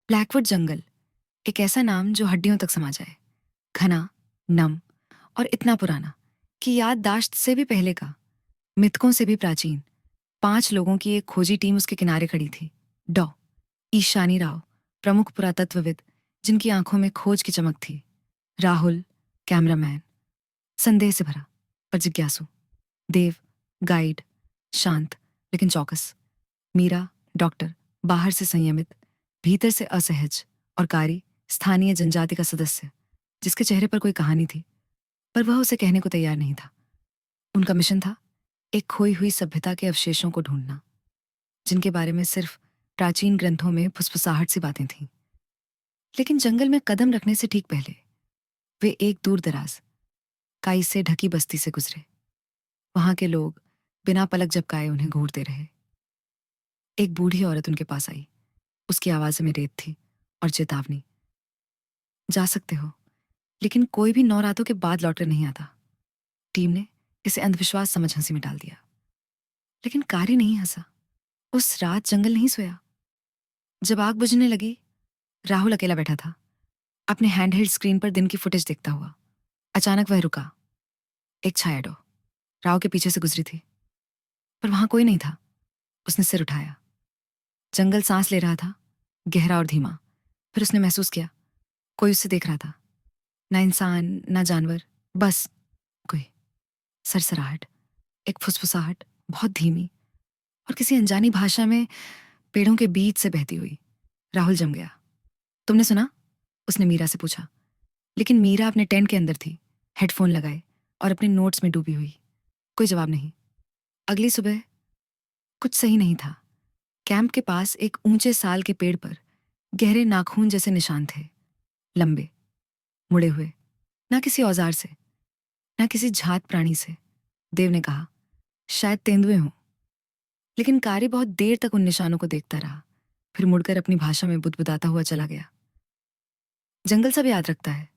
Blackwood जंगल, एक ऐसा नाम जो हड्डियों तक समा जाए। घना, नम और इतना पुराना कि याददाश्त से भी पहले का, मिथकों से भी प्राचीन। 5 लोगों की एक खोजी टीम उसके किनारे खड़ी थी। डॉ. ईशानी राव, प्रमुख पुरातत्वविद, जिनकी आंखों में खोज की चमक थी। राहुल, कैमरामैन, संदेह से भरा पर जिज्ञासु। देव, गाइड, शांत लेकिन चौकस। मीरा, डॉक्टर, बाहर से संयमित, भीतर से असहज। और कारी, स्थानीय जनजाति का सदस्य, जिसके चेहरे पर कोई कहानी थी, पर वह उसे कहने को तैयार नहीं था। उनका मिशन था एक खोई हुई सभ्यता के अवशेषों को ढूंढना, जिनके बारे में सिर्फ प्राचीन ग्रंथों में फुसफुसाहट सी बातें थीं। लेकिन जंगल में कदम रखने से ठीक पहले वे एक दूर दराज, काई से ढकी बस्ती से गुजरे। वहां के लोग बिना पलक झपकाए उन्हें घूरते रहे। एक बूढ़ी औरत उनके पास आई। उसकी आवाज में रेत थी और चेतावनी। जा सकते हो, लेकिन कोई भी 9 रातों के बाद लौटकर नहीं आता। टीम ने इसे अंधविश्वास समझ हंसी में डाल दिया, लेकिन कारी नहीं हंसा। उस रात जंगल नहीं सोया। जब आग बुझने लगी, राहुल अकेला बैठा था, अपने हैंडहेल्ड स्क्रीन पर दिन की फुटेज देखता हुआ। अचानक वह रुका। एक छाया डो राव के पीछे से गुजरी थी, पर वहां कोई नहीं था। उसने सिर उठाया। जंगल सांस ले रहा था, गहरा और धीमा। फिर उसने महसूस किया कोई उसे देख रहा था। ना इंसान, ना जानवर, बस कोई। सरसराहट, एक फुसफुसाहट, बहुत धीमी और किसी अनजानी भाषा में, पेड़ों के बीच से बहती हुई। राहुल जम गया। तुमने सुना? उसने मीरा से पूछा। लेकिन मीरा अपने टेंट के अंदर थी, हेडफोन लगाए और अपने नोट्स में डूबी हुई। कोई जवाब नहीं। अगली सुबह कुछ सही नहीं था। कैंप के पास एक ऊंचे साल के पेड़ पर गहरे नाखून जैसे निशान थे, लंबे, मुड़े हुए। ना किसी औजार से, ना किसी झात प्राणी से। देव ने कहा, शायद तेंदुए हों। लेकिन कारी बहुत देर तक उन निशानों को देखता रहा, फिर मुड़कर अपनी भाषा में बुदबुदाता हुआ चला गया। जंगल सब याद रखता है।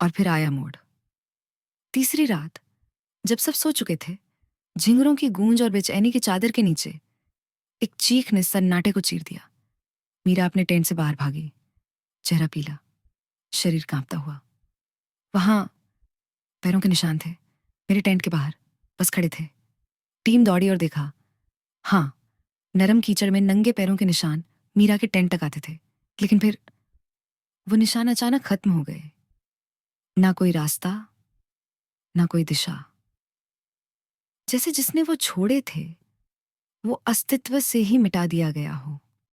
और फिर आया मोड़। तीसरी रात, जब सब सो चुके थे, झिंगुरों की गूंज और बेचैनी की चादर के नीचे एक चीख ने सन्नाटे को चीर दिया। मीरा अपने टेंट से बाहर भागी, चेहरा पीला, शरीर कांपता हुआ। वहां पैरों के निशान थे, मेरे टेंट के बाहर, बस खड़े थे। टीम दौड़ी और देखा। हाँ, नरम कीचड़ में नंगे पैरों के निशान मीरा के टेंट तक आते थे। लेकिन फिर वो निशान अचानक खत्म हो गए। ना कोई रास्ता, ना कोई दिशा। जैसे जिसने वो छोड़े थे, वो अस्तित्व से ही मिटा दिया गया हो।